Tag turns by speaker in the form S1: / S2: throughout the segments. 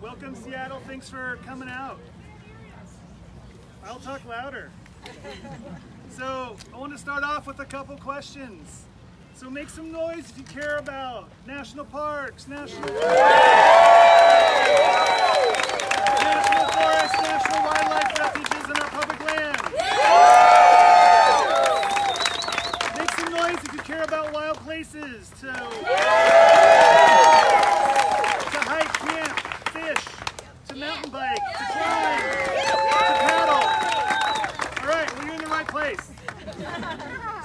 S1: Welcome, Seattle. Thanks for coming out. I'll talk louder. So, I want to start off with a couple questions. So make some noise if you care about national parks, national forests, national wildlife refuges, and our public lands. Make some noise if you care about wild places to hike, camp, fish, to mountain bike, to climb, to paddle. All right, well, you're in the right place.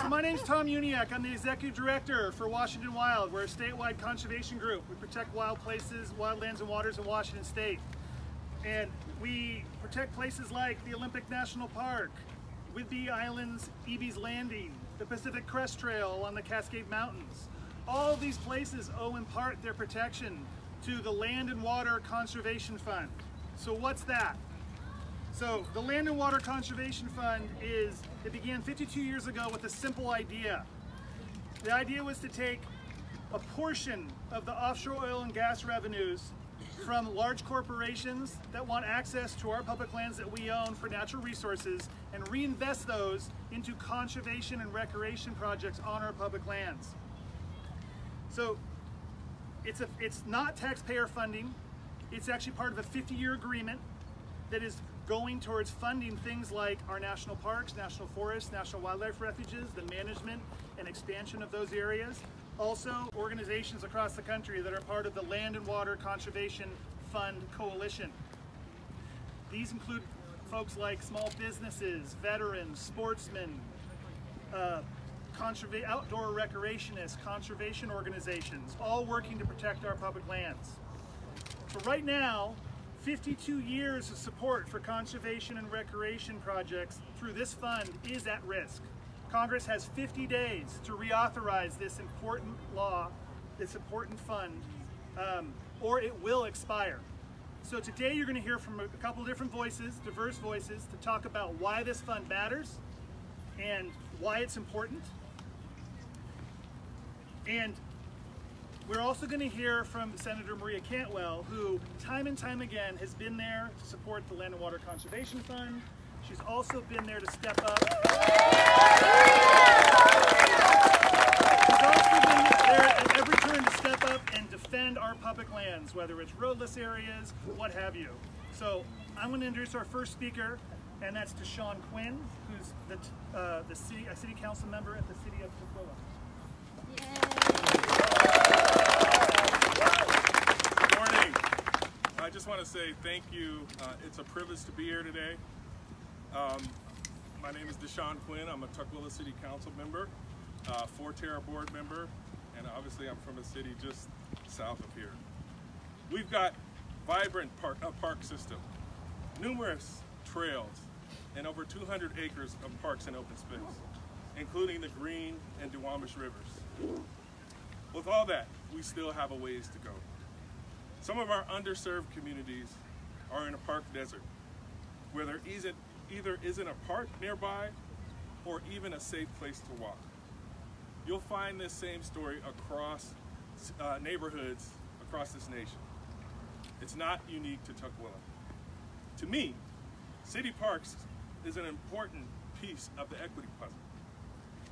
S1: So my name's Tom Uniacke. I'm the Executive Director for Washington Wild. We're a statewide conservation group. We protect wild places, wild lands and waters in Washington State. And we protect places like the Olympic National Park, Whidbey Island's Eby's Landing, the Pacific Crest Trail along the Cascade Mountains. All of these places owe in part their protection to the Land and Water Conservation Fund. So what's that? So the Land and Water Conservation Fund it began 52 years ago with a simple idea. The idea was to take a portion of the offshore oil and gas revenues from large corporations that want access to our public lands that we own for natural resources and reinvest those into conservation and recreation projects on our public lands. So it's not taxpayer funding. It's actually part of a 50-year agreement that is going towards funding things like our national parks, national forests, national wildlife refuges, the management and expansion of those areas. Also, organizations across the country that are part of the Land and Water Conservation Fund Coalition. These include folks like small businesses, veterans, sportsmen, outdoor recreationists, conservation organizations, all working to protect our public lands. So right now, 52 years of support for conservation and recreation projects through this fund is at risk. Congress has 50 days to reauthorize this important law, this important fund, or it will expire. So today you're going to hear from a couple different voices, diverse voices, to talk about why this fund matters and why it's important. And we're also going to hear from Senator Maria Cantwell, who time and time again has been there to support the Land and Water Conservation Fund. She's also been there to step up. She's also been there at every turn to step up and defend our public lands, whether it's roadless areas, what have you. So I'm going to introduce our first speaker, and that's Deshaun Quinn, who's a city council member at the city of Tukwila.
S2: Good morning. I just want to say thank you. It's a privilege to be here today. My name is Deshaun Quinn. I'm a Tukwila City Council member, Forterra board member, and obviously I'm from a city just south of here. We've got vibrant park system, numerous trails, and over 200 acres of parks and open space, including the Green and Duwamish rivers. With all that, we still have a ways to go. Some of our underserved communities are in a park desert, where there either isn't a park nearby or even a safe place to walk. You'll find this same story across neighborhoods across this nation. It's not unique to Tukwila. To me, city parks is an important piece of the equity puzzle.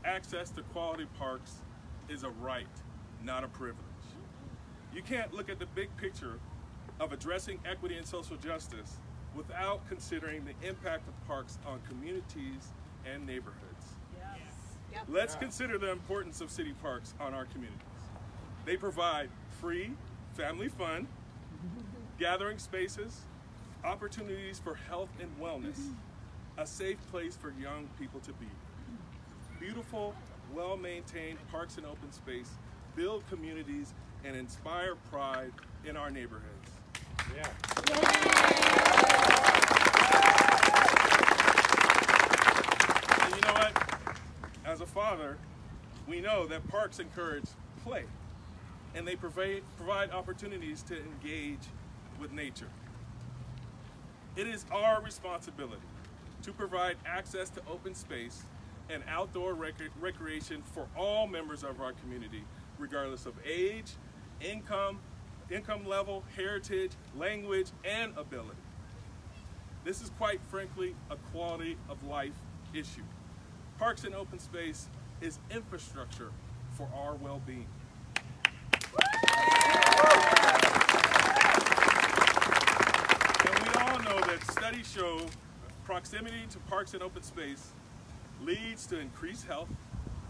S2: Access to quality parks is a right, not a privilege. You can't look at the big picture of addressing equity and social justice without considering the impact of parks on communities and neighborhoods. Yes. Yep. Let's consider the importance of city parks on our communities. They provide free family fun, gathering spaces, opportunities for health and wellness, a safe place for young people to be. Beautiful, well-maintained parks and open space build communities and inspire pride in our neighborhoods. Yeah. And you know what? As a father, we know that parks encourage play, and they provide opportunities to engage with nature. It is our responsibility to provide access to open space and outdoor recreation for all members of our community, regardless of age, income, income level, heritage, language, and ability. This is quite frankly a quality of life issue. Parks and open space is infrastructure for our well-being. And we all know that studies show proximity to parks and open space leads to increased health,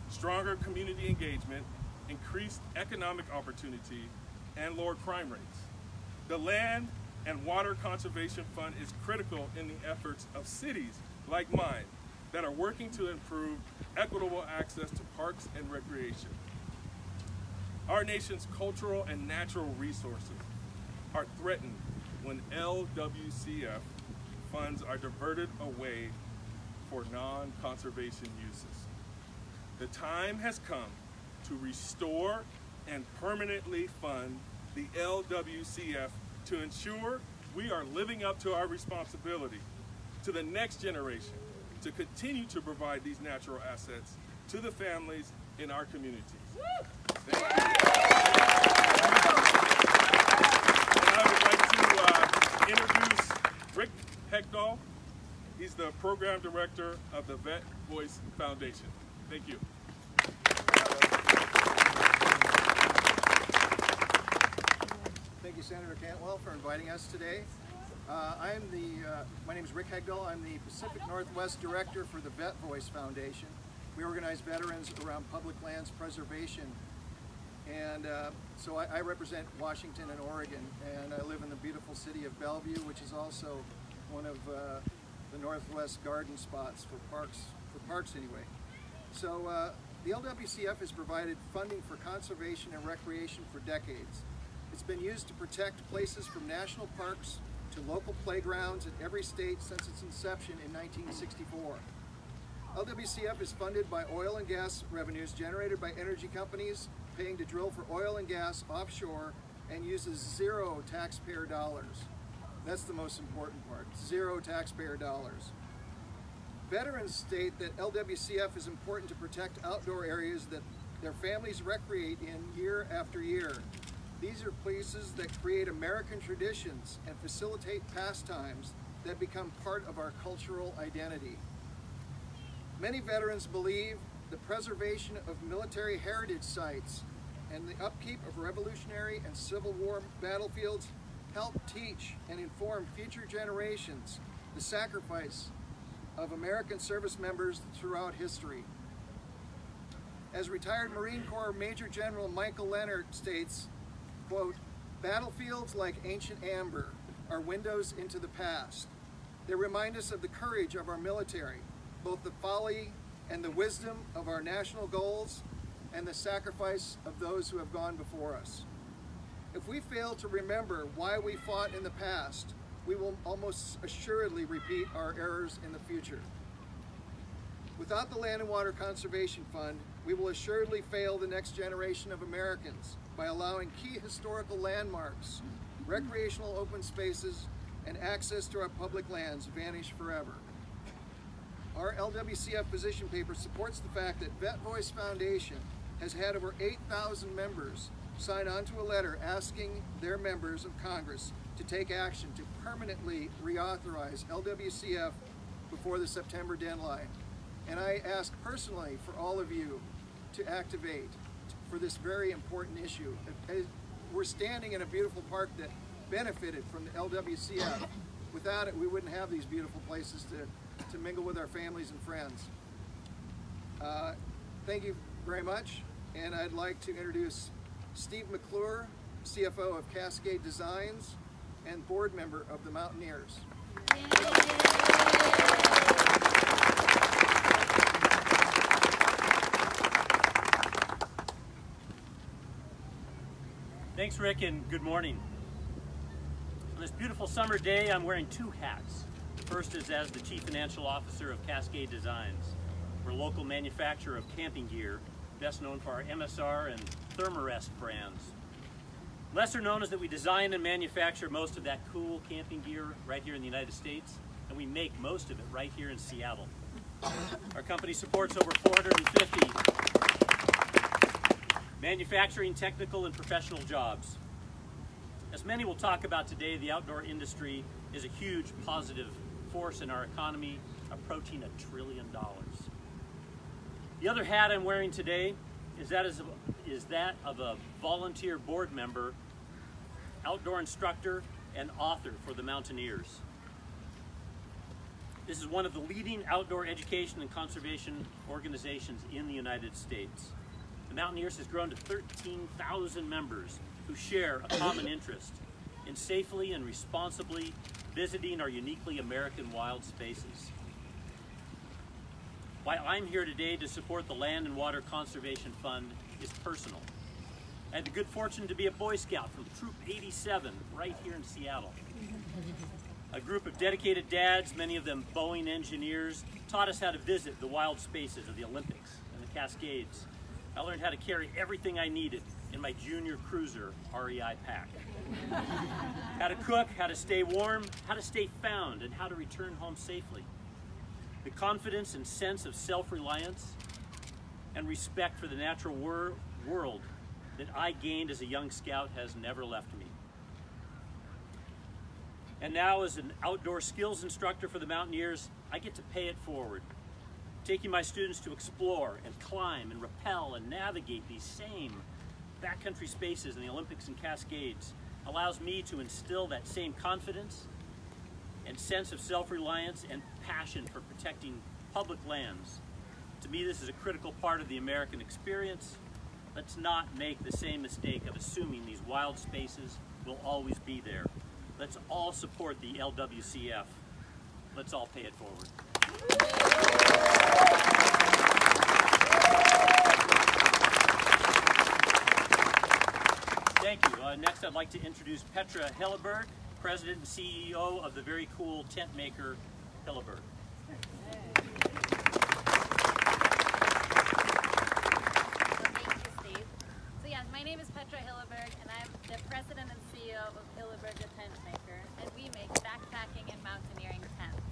S2: stronger community engagement, increased economic opportunity, and lower crime rates. The Land and Water Conservation Fund is critical in the efforts of cities like mine that are working to improve equitable access to parks and recreation. Our nation's cultural and natural resources are threatened when LWCF funds are diverted away for non-conservation uses. The time has come to restore and permanently fund the LWCF to ensure we are living up to our responsibility to the next generation to continue to provide these natural assets to the families in our communities. Thank you. And I would like to introduce Rick Hegdahl. He's the program director of the Vet Voice Foundation. Thank you.
S3: Thank you, Senator Cantwell, for inviting us today. My name is Rick Hegdahl. I'm the Pacific Northwest Director for the Vet Voice Foundation. We organize veterans around public lands preservation. And so I represent Washington and Oregon, and I live in the beautiful city of Bellevue, which is also one of the Northwest garden spots for parks anyway. So the LWCF has provided funding for conservation and recreation for decades. It's been used to protect places from national parks to local playgrounds in every state since its inception in 1964. LWCF is funded by oil and gas revenues generated by energy companies paying to drill for oil and gas offshore, and uses zero taxpayer dollars. That's the most important part, zero taxpayer dollars. Veterans state that LWCF is important to protect outdoor areas that their families recreate in year after year. These are places that create American traditions and facilitate pastimes that become part of our cultural identity. Many veterans believe the preservation of military heritage sites and the upkeep of Revolutionary and Civil War battlefields help teach and inform future generations the sacrifice of American service members throughout history. As retired Marine Corps Major General Michael Leonard states, quote, "Battlefields like ancient amber are windows into the past. They remind us of the courage of our military, both the folly and the wisdom of our national goals, and the sacrifice of those who have gone before us. If we fail to remember why we fought in the past, we will almost assuredly repeat our errors in the future. Without the Land and Water Conservation Fund, we will assuredly fail the next generation of Americans by allowing key historical landmarks, recreational open spaces, and access to our public lands vanish forever." Our LWCF position paper supports the fact that Vet Voice Foundation has had over 8,000 members sign on to a letter asking their members of Congress to take action to permanently reauthorize LWCF before the September deadline. And I ask personally for all of you to activate for this very important issue. We're standing in a beautiful park that benefited from the LWCF. Without it, we wouldn't have these beautiful places to mingle with our families and friends. Thank you very much, and I'd like to introduce Steve McClure, CFO of Cascade Designs and board member of the Mountaineers.
S4: Thanks, Rick, and good morning. On this beautiful summer day, I'm wearing two hats. The first is as the Chief Financial Officer of Cascade Designs. We're a local manufacturer of camping gear, best known for our MSR and Thermarest brands. Lesser known is that we design and manufacture most of that cool camping gear right here in the United States, and we make most of it right here in Seattle. Our company supports over 450 manufacturing, technical, and professional jobs. As many will talk about today, the outdoor industry is a huge positive force in our economy, approaching $1 trillion. The other hat I'm wearing today is that of a volunteer board member, outdoor instructor, and author for the Mountaineers. This is one of the leading outdoor education and conservation organizations in the United States. The Mountaineers has grown to 13,000 members who share a common interest in safely and responsibly visiting our uniquely American wild spaces. Why I'm here today to support the Land and Water Conservation Fund is personal. I had the good fortune to be a Boy Scout from Troop 87 right here in Seattle. A group of dedicated dads, many of them Boeing engineers, taught us how to visit the wild spaces of the Olympics and the Cascades. I learned how to carry everything I needed in my junior cruiser REI pack. How to cook, how to stay warm, how to stay found, and how to return home safely. The confidence and sense of self-reliance and respect for the natural world that I gained as a young scout has never left me. And now as an outdoor skills instructor for the Mountaineers, I get to pay it forward, taking my students to explore and climb and rappel and navigate these same backcountry spaces in the Olympics and Cascades allows me to instill that same confidence and sense of self-reliance and passion for protecting public lands. To me, this is a critical part of the American experience. Let's not make the same mistake of assuming these wild spaces will always be there. Let's all support the LWCF. Let's all pay it forward. Thank you. Next, I'd like to introduce Petra Helleberg, President and CEO of the very cool tent maker Helleberg.
S5: My name is Petra Helleberg, and I'm the President and CEO of Helleberg the Tent Maker, and we make backpacking and mountaineering tents.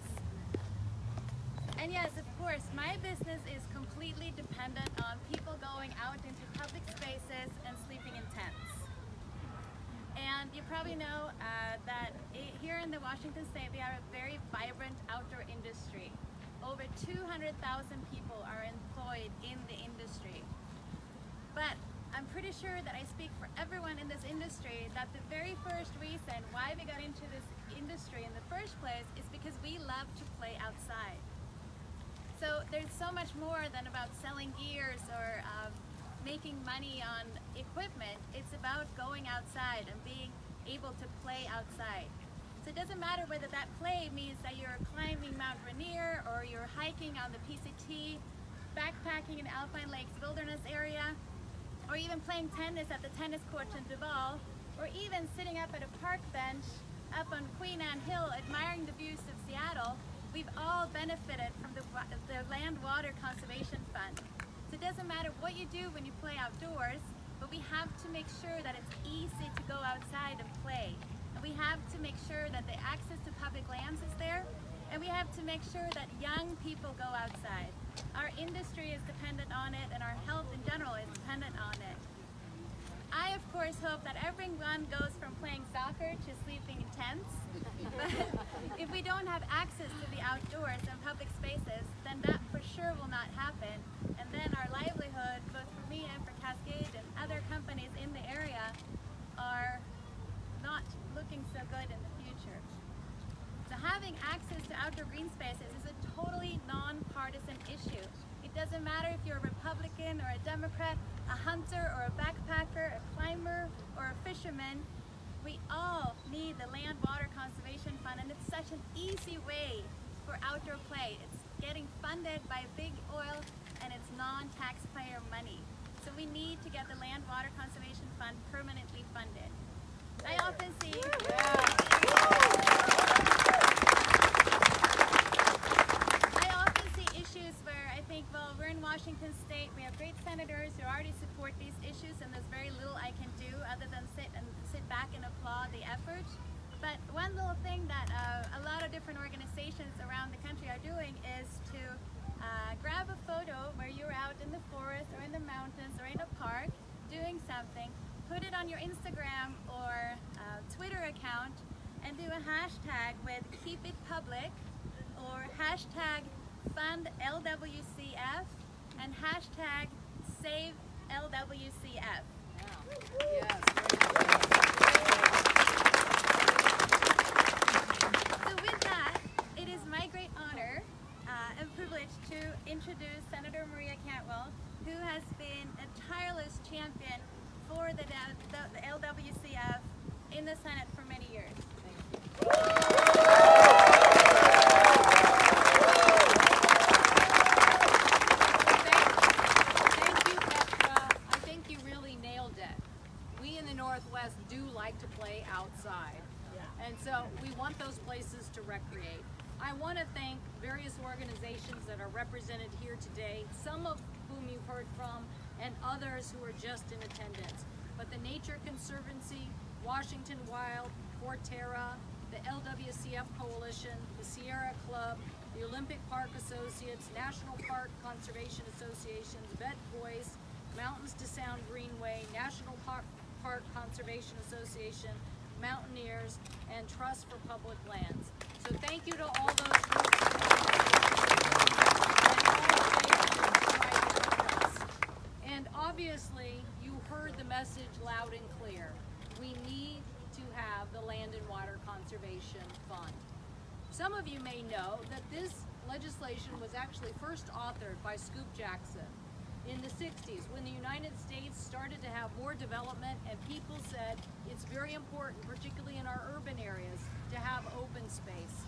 S5: And yes, of course, my business is completely dependent on people going out into public spaces and sleeping in tents. And you probably know that here in the Washington State, we have a very vibrant outdoor industry. Over 200,000 people are employed in the industry. But I'm pretty sure that I speak for everyone in this industry that the very first reason why we got into this industry in the first place is because we love to play outside. So there's so much more than about selling gears or making money on equipment. It's about going outside and being able to play outside. So it doesn't matter whether that play means that you're climbing Mount Rainier or you're hiking on the PCT, backpacking in Alpine Lakes Wilderness area, or even playing tennis at the tennis courts in Duval, or even sitting up at a park bench up on Queen Anne Hill admiring the views of Seattle. We've all benefited from the Land Water Conservation Fund. So it doesn't matter what you do when you play outdoors, but we have to make sure that it's easy to go outside and play. And we have to make sure that the access to public lands is there, and we have to make sure that young people go outside. Our industry is dependent on it, and our health in general is dependent on it. I, of course, hope that everyone goes from playing soccer to sleeping in tents. But if we don't have access to the outdoors and public spaces, then that for sure will not happen. And then our livelihood, both for me and for Cascade and other companies in the area, are not looking so good in the future. So having access to outdoor green spaces is a totally non-partisan issue. It doesn't matter if you're a Republican or a Democrat, a hunter or a backpacker, a climber or a fisherman. We all need the Land Water Conservation Fund, and it's such an easy way for outdoor play. It's getting funded by big oil, and it's non-taxpayer money. So we need to get the Land Water Conservation Fund permanently funded. I often see issues where I think, well, we're in Washington State, we have great senators who already support these issues, and there's very little I can do other than sit back and applaud the effort. But one little thing that a lot of different organizations around the country are doing is to grab a photo where you're out in the forest or in the mountains or in a park doing something, put it on your Instagram or Twitter account and do a hashtag with Keep It Public or hashtag Fund LWCF and hashtag Save LWCF.
S6: Yes.
S5: So with that, it is my great honor and privilege to introduce Senator Maria Cantwell, who has been a tireless champion for the LWCF in the Senate for many years.
S6: Thank you, Petra. I think you really nailed it. We in the Northwest do like to play outside. And so we want those places to recreate. I want to thank various organizations that are represented here today, some of whom you've heard from, and others who are just in attendance. But the Nature Conservancy, Washington Wild, Forterra, the LWCF Coalition, the Sierra Club, the Olympic Park Associates, National Park Conservation Associations, Vet Voice, Mountains to Sound Greenway, National Park Conservation Association, Mountaineers, and Trust for Public Lands. So thank you to all those groups and obviously you heard the message loud and clear. We need to have the Land and Water Conservation Fund. Some of you may know that this legislation was actually first authored by Scoop Jackson in the 60s when the United States started to have more development and people said it's very important, particularly in our urban areas, to have open space.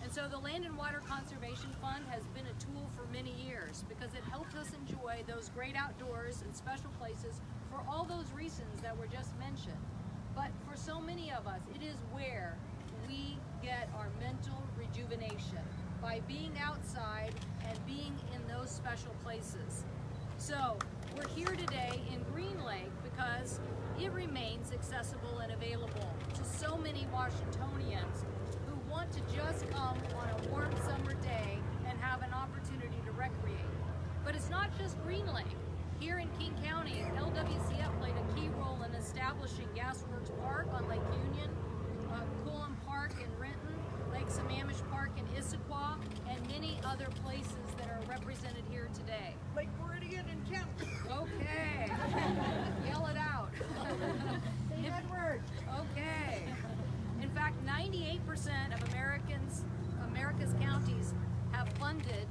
S6: And so the Land and Water Conservation Fund has been a tool for many years because it helped us enjoy those great outdoors and special places for all those reasons that were just mentioned. But for so many of us, it is where we get our mental rejuvenation, by being outside and being in those special places. So we're here today in Green Lake because it remains accessible and available to so many Washingtonians who want to just come on a warm summer day and have an opportunity to recreate. But it's not just Green Lake. Here in King County, LWCF played a key role in establishing Gasworks Park on Lake Union, Coolum Park in Renton, Lake Sammamish Park in Issaquah, and many other places that are represented here today.
S7: Lake Meridian and Kent.
S6: Okay. Yell it out.
S7: Say that word.
S6: Okay. In fact, 98% of America's counties have funded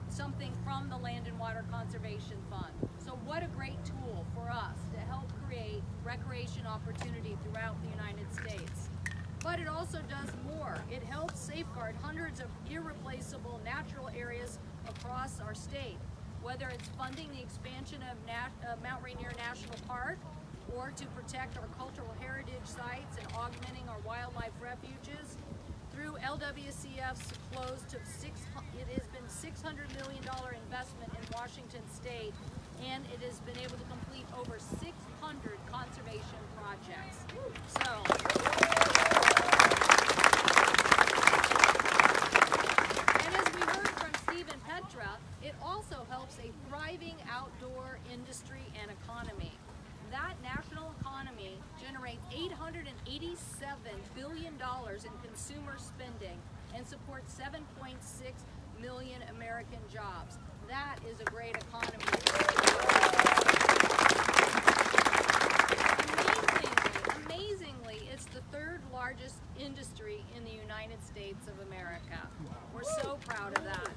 S6: something from the Land and Water Conservation Fund. So what a great tool for us to help create recreation opportunity throughout the United States. But it also does more. It helps safeguard hundreds of irreplaceable natural areas across our state, whether it's funding the expansion of Mount Rainier National Park, or to protect our cultural heritage sites and augmenting our wildlife refuges. Through LWCF's close to it has been $600 million investment in Washington State, and it has been able to complete over 600 conservation projects. So, and as we heard from Steve and Petra, it also helps a thriving outdoor industry and economy. That national economy generates $887 billion in consumer spending and supports 7.6 million American jobs. That is a great economy. Amazingly, it's the third largest industry in the United States of America. We're so proud of that.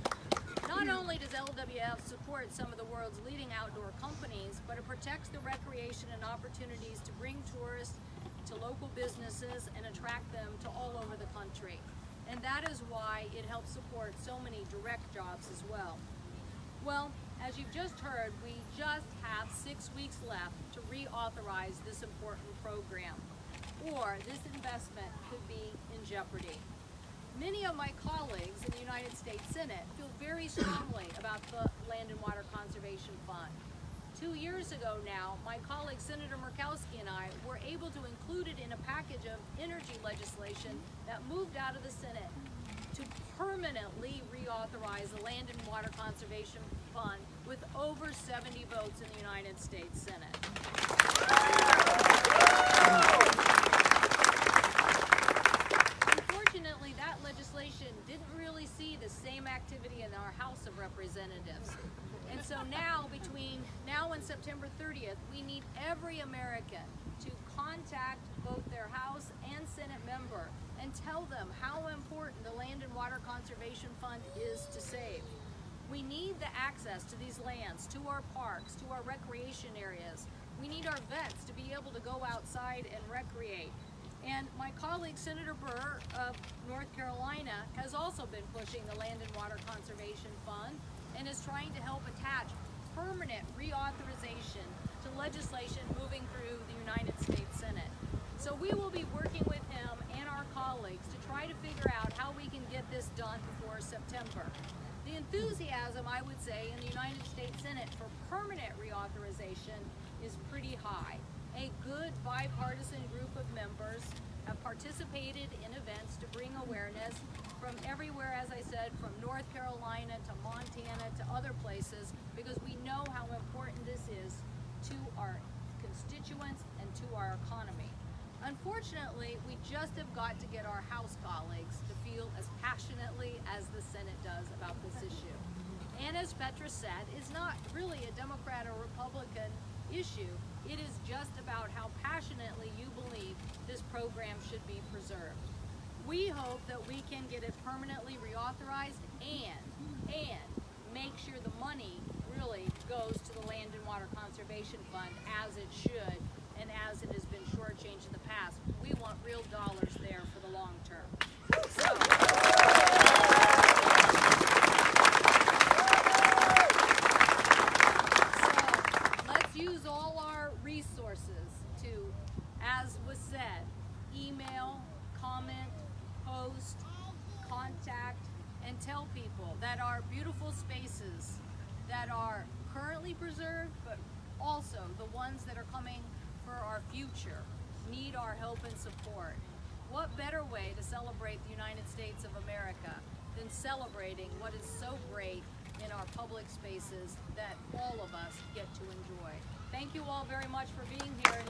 S6: Not only does LWF support some of the world's leading outdoor companies, but it protects the recreation and opportunities to bring tourists to local businesses and attract them to all over the country. And that is why it helps support so many direct jobs as well. Well, as you've just heard, we just have 6 weeks left to reauthorize this important program, or this investment could be in jeopardy. Many of my colleagues in the United States Senate feel very strongly about the Land and Water Conservation Fund. 2 years ago now, my colleague Senator Murkowski and I were able to include it in a package of energy legislation that moved out of the Senate to permanently reauthorize the Land and Water Conservation Fund with over 70 votes in the United States Senate. legislation didn't really see the same activity in our House of Representatives. And so now, between now and September 30th, we need every American to contact both their House and Senate member and tell them how important the Land and Water Conservation Fund is to save. We need the access to these lands, to our parks, to our recreation areas. We need our vets to be able to go outside and recreate. And my colleague, Senator Burr of North Carolina, has also been pushing the Land and Water Conservation Fund and is trying to help attach permanent reauthorization to legislation moving through the United States Senate. So we will be working with him and our colleagues to try to figure out how we can get this done before September. The enthusiasm, I would say, in the United States Senate for permanent reauthorization is pretty high. A good bipartisan group of members have participated in events to bring awareness from everywhere, as I said, from North Carolina to Montana to other places, because we know how important this is to our constituents and to our economy. Unfortunately, we just have got to get our House colleagues to feel as passionately as the Senate does about this issue. And as Petra said, it's not really a Democrat or Republican issue. It is just about how passionately you believe this program should be preserved. We hope that we can get it permanently reauthorized and make sure the money really goes to the Land and Water Conservation Fund as it should and as it has been shortchanged in the past. We want real dollars there for the long term. So let's use all our resources to, as was said, email, comment, post, contact, and tell people that our beautiful spaces that are currently preserved, but also the ones that are coming for our future, need our help and support. What better way to celebrate the United States of America than celebrating what is so great in our public spaces that all of us get to enjoy. Thank you all very much for being here.